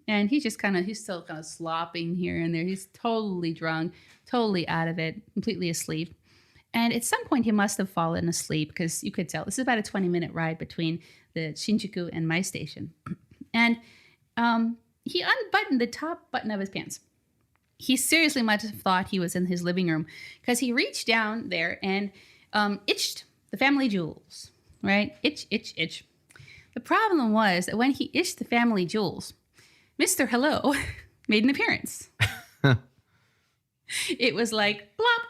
And he's still kind of slopping here and there. He's totally drunk, totally out of it, completely asleep. And at some point he must have fallen asleep, because you could tell. This is about a 20-minute ride between the Shinjuku and my station. And he unbuttoned the top button of his pants. He seriously must have thought he was in his living room, because he reached down there and itched the family jewels, right? Itch, itch, itch. The problem was that when he itched the family jewels, Mr. Hello made an appearance. It was like, blop.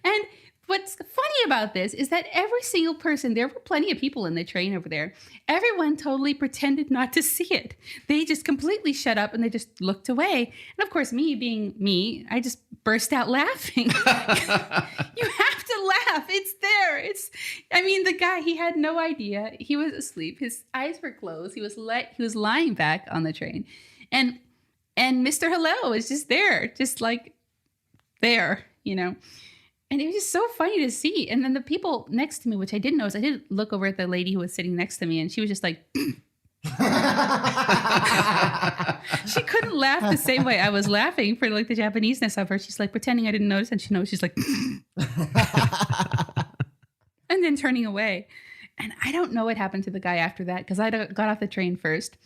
And what's funny about this is that every single person, there were plenty of people in the train over there, everyone totally pretended not to see it. They just completely shut up and they just looked away. And of course, me being me, I just burst out laughing. You have to laugh. It's there. The guy, he had no idea. He was asleep. His eyes were closed. He was lying back on the train. And Mr. Hello is just there, just like there, And it was just so funny to see. And then the people next to me, which I didn't notice, I did look over at the lady who was sitting next to me, and she was just like, She couldn't laugh the same way I was laughing for like the Japaneseness of her. She's like pretending I didn't notice, and she knows. She's like, and then turning away. And I don't know what happened to the guy after that because I got off the train first.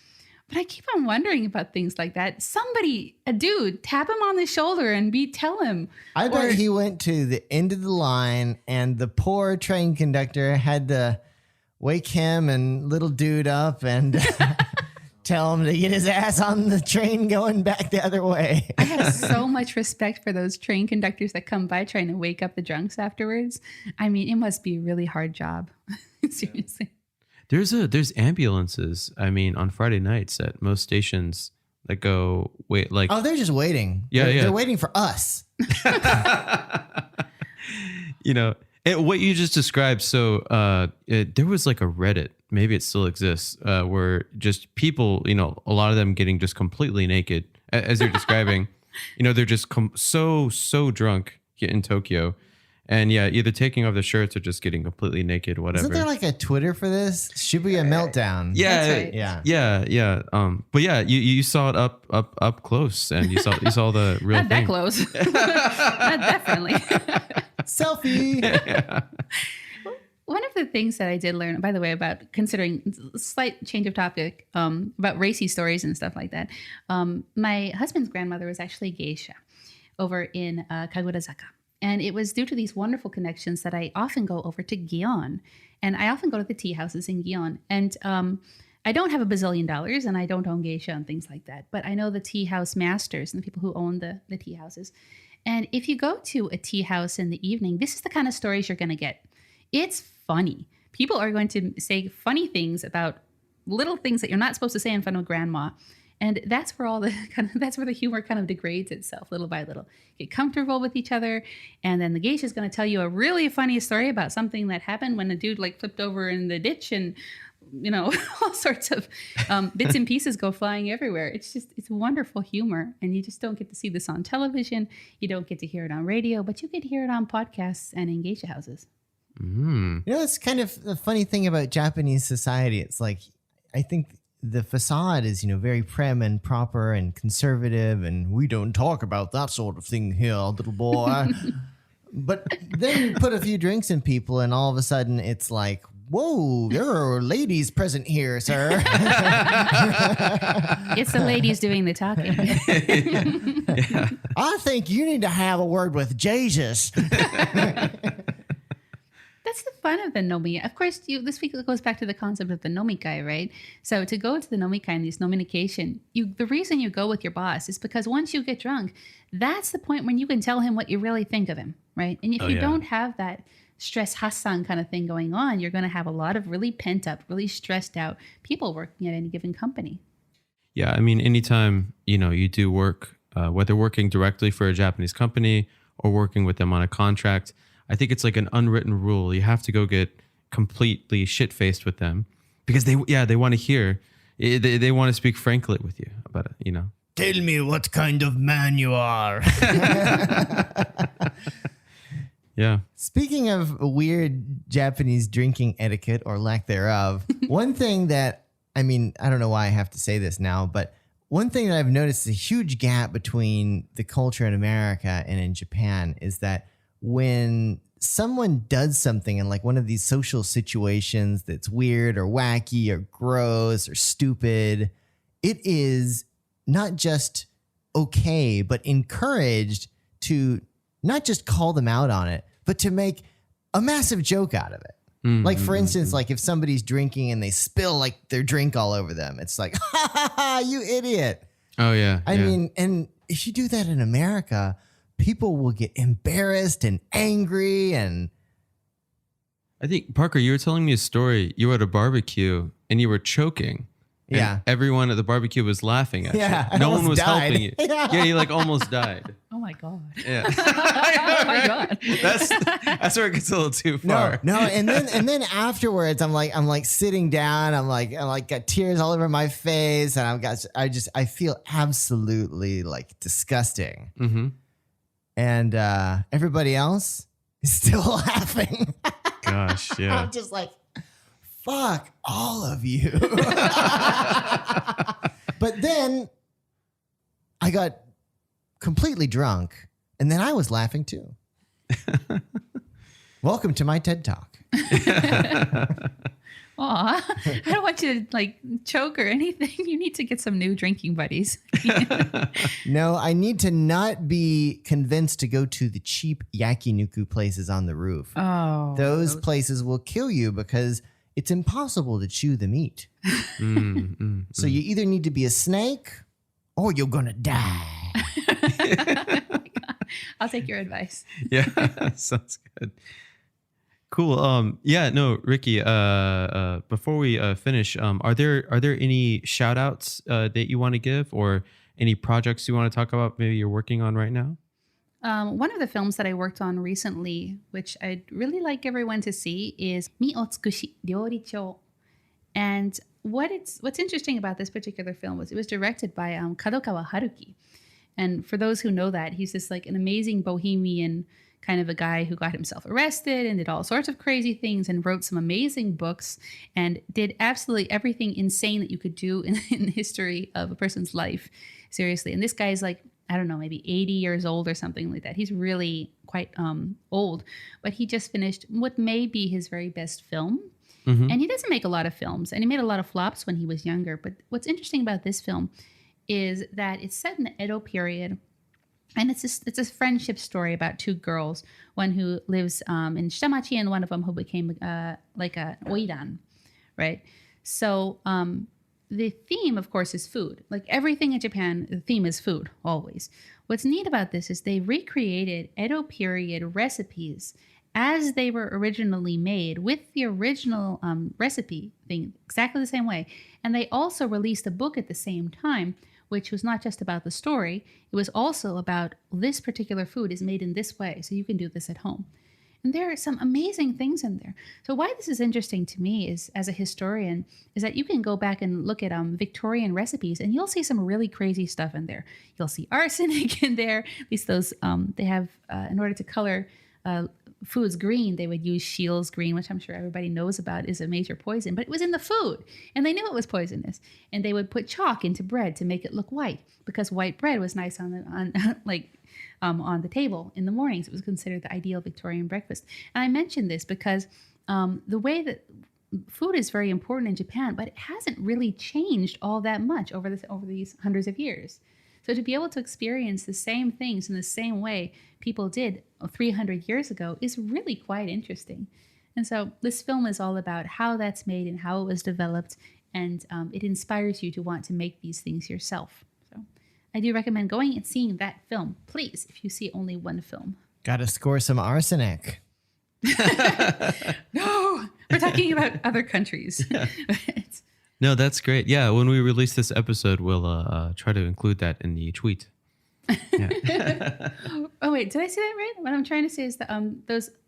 But I keep on wondering about things like that. Somebody, a dude, tap him on the shoulder and tell him. I bet he went to the end of the line and the poor train conductor had to wake him and little dude up and tell him to get his ass on the train going back the other way. I have so much respect for those train conductors that come by trying to wake up the drunks afterwards. I mean, it must be a really hard job. Seriously. There's ambulances. I mean, on Friday nights at most stations that go wait like. Oh, they're just waiting. Yeah, they're waiting for us. You know, what you just described. So there was like a Reddit. Maybe it still exists, where just people, you know, a lot of them getting just completely naked, as you're describing. You know, they're just so drunk in Tokyo. And yeah, either taking off the shirts or just getting completely naked, whatever. Isn't there like a Twitter for this? Shibuya Meltdown. Yeah, That's right. yeah. But yeah, you saw it up close, and you saw the real Not thing. that close. Not that friendly. Selfie. One of the things that I did learn, by the way, about considering slight change of topic, about racy stories and stuff like that. My husband's grandmother was actually a geisha over in Kagurazaka. And it was due to these wonderful connections that I often go over to Gion. And I often go to the tea houses in Gion. And I don't have a bazillion dollars and I don't own geisha and things like that. But I know the tea house masters and the people who own the tea houses. And if you go to a tea house in the evening, this is the kind of stories you're going to get. It's funny. People are going to say funny things about little things that you're not supposed to say in front of grandma. And that's where that's where the humor kind of degrades itself little by little. Get comfortable with each other. And then the geisha is going to tell you a really funny story about something that happened when a dude like flipped over in the ditch and, you know, all sorts of bits and pieces go flying everywhere. It's wonderful humor. And you just don't get to see this on television. You don't get to hear it on radio, but you get to hear it on podcasts and in geisha houses. Mm. You know, it's kind of the funny thing about Japanese society. It's like, I think the facade is, you know, very prim and proper and conservative, and we don't talk about that sort of thing here, little boy. But then you put a few drinks in people, and all of a sudden it's like, whoa, there are ladies present here, sir. It's the ladies doing the talking. Yeah. I think you need to have a word with Jesus. That's the fun of the nomi. Of course, this week it goes back to the concept of the nomikai, right? So to go to the nomikai and this nominication, the reason you go with your boss is because once you get drunk, that's the point when you can tell him what you really think of him, right? And if you don't have that stress hassan kind of thing going on, you're going to have a lot of really pent up, really stressed out people working at any given company. Yeah, I mean, anytime, you know, you do work, whether working directly for a Japanese company or working with them on a contract, I think it's like an unwritten rule. You have to go get completely shit-faced with them because they want to hear, they want to speak frankly with you about it, you know. Tell me what kind of man you are. Yeah. Speaking of weird Japanese drinking etiquette or lack thereof, one thing that, I mean, I don't know why I have to say this now, but one thing that I've noticed is a huge gap between the culture in America and in Japan is that when someone does something in like one of these social situations that's weird or wacky or gross or stupid, it is not just okay, but encouraged to not just call them out on it, but to make a massive joke out of it. Mm-hmm. Like, for instance, like if somebody's drinking and they spill like their drink all over them, it's like, ha ha ha, you idiot. Oh, yeah. I mean, and if you do that in America, people will get embarrassed and angry. And I think, Parker, you were telling me a story. You were at a barbecue and you were choking. Yeah. Everyone at the barbecue was laughing at you. No one was helping you. Yeah, you like almost died. Oh my God. Yeah. Oh my God. That's where it gets a little too far. No, and then afterwards I'm like sitting down, I'm like got tears all over my face, and I feel absolutely like disgusting. Mm-hmm. And everybody else is still laughing. Gosh, yeah. I'm just like, fuck all of you. But then I got completely drunk, and then I was laughing too. Welcome to my TED Talk. Aw, I don't want you to like choke or anything. You need to get some new drinking buddies. No, I need to not be convinced to go to the cheap yakiniku places on the roof. Oh, Those places will kill you because it's impossible to chew the meat. So you either need to be a snake or you're going to die. I'll take your advice. Yeah, sounds good. Cool. Yeah, no, Riki, before we finish, are there any shout outs that you want to give or any projects you want to talk about maybe you're working on right now? One of the films that I worked on recently, which I'd really like everyone to see, is Mi Otsukushi Ryoricho. And what's interesting about this particular film was it was directed by Kadokawa Haruki. And for those who know that, he's this like an amazing bohemian kind of a guy who got himself arrested and did all sorts of crazy things and wrote some amazing books and did absolutely everything insane that you could do in the history of a person's life. Seriously. And this guy is like, I don't know, maybe 80 years old or something like that. He's really quite old, but he just finished what may be his very best film. And he doesn't make a lot of films, and he made a lot of flops when he was younger. But what's interesting about this film is that it's set in the Edo period. And it's a friendship story about two girls, one who lives in Shitamachi and one of them who became like a oiran, right? So the theme, of course, is food. Like everything in Japan, the theme is food, always. What's neat about this is they recreated Edo period recipes as they were originally made with the original recipe thing exactly the same way. And they also released a book at the same time, which was not just about the story. It was also about this particular food is made in this way, so you can do this at home. And there are some amazing things in there. So why this is interesting to me is, as a historian, is that you can go back and look at Victorian recipes, and you'll see some really crazy stuff in there. You'll see arsenic in there. At least those, they have, in order to color foods green, they would use Scheele's green, which I'm sure everybody knows about is a major poison, but it was in the food and they knew it was poisonous. And they would put chalk into bread to make it look white because white bread was nice on the table in the mornings. It was considered the ideal Victorian breakfast. And I mentioned this because the way that food is very important in Japan, but it hasn't really changed all that much over these hundreds of years. So to be able to experience the same things in the same way people did 300 years ago is really quite interesting. And so this film is all about how that's made and how it was developed, and it inspires you to want to make these things yourself. So I do recommend going and seeing that film, please, if you see only one film. Gotta score some arsenic. No, we're talking about other countries. No, that's great. Yeah, when we release this episode, we'll try to include that in the tweet. Yeah. Oh wait, did I say that right? What I'm trying to say is that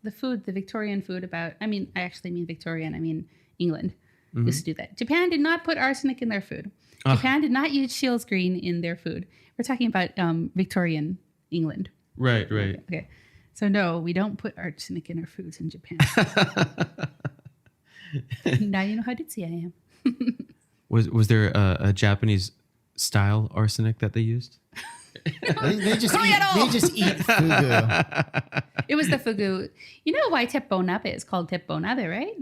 the food, the Victorian food I actually mean Victorian. I mean England used to do that. Japan did not put arsenic in their food. Japan did not use Scheele's green in their food. We're talking about Victorian England. Right. Okay. So no, we don't put arsenic in our foods in Japan. Now you know how ditzy I am. Was there a Japanese style arsenic that they used? They just eat fugu. It was the fugu. You know why teppo nabe is called teppo nabe, right?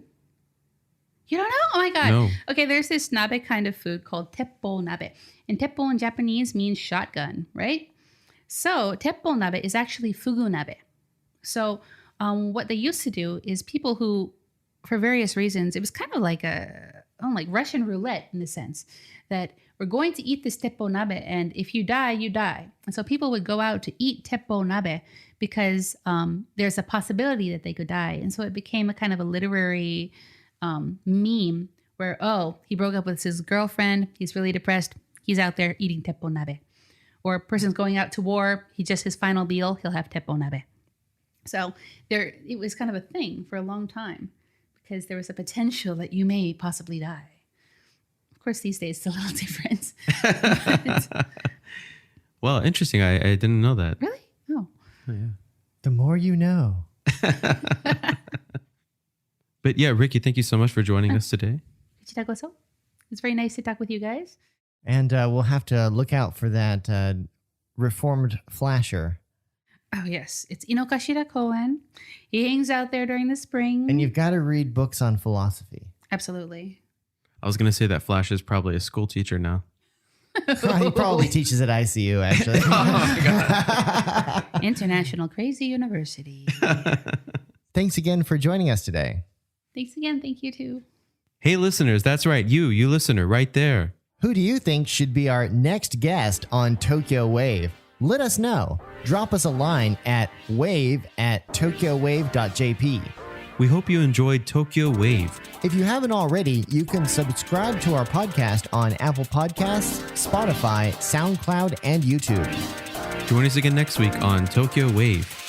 You don't know? Oh my god. No. Okay, there's this nabe kind of food called teppo nabe. And teppo in Japanese means shotgun, right? So teppo nabe is actually fugu nabe. So what they used to do is people who, for various reasons, it was kind of like like Russian roulette in a sense, that we're going to eat this teppo nabe, and if you die, you die. And so people would go out to eat teppo nabe because there's a possibility that they could die. And so it became a kind of a literary meme where, he broke up with his girlfriend, he's really depressed, he's out there eating teppo nabe. Or a person's going out to war, his final meal, he'll have teppo nabe. So it was kind of a thing for a long time because there was a potential that you may possibly die. Of course, these days it's a little different. Well, interesting. I didn't know that. Really? Oh, yeah. The more you know. But yeah, Riki, thank you so much for joining us today. It's very nice to talk with you guys. And we'll have to look out for that reformed flasher. Oh, yes. It's Inokashira Koen. He hangs out there during the spring. And you've got to read books on philosophy. Absolutely. I was going to say that Flash is probably a school teacher now. He probably teaches at ICU, actually. Oh, my God. International Crazy University. Thanks again for joining us today. Thanks again. Thank you, too. Hey, listeners, that's right. You listener right there. Who do you think should be our next guest on Tokyo Wave? Let us know. Drop us a line at wave@tokyowave.jp. We hope you enjoyed Tokyo Wave. If you haven't already, you can subscribe to our podcast on Apple Podcasts, Spotify, SoundCloud, and YouTube. Join us again next week on Tokyo Wave.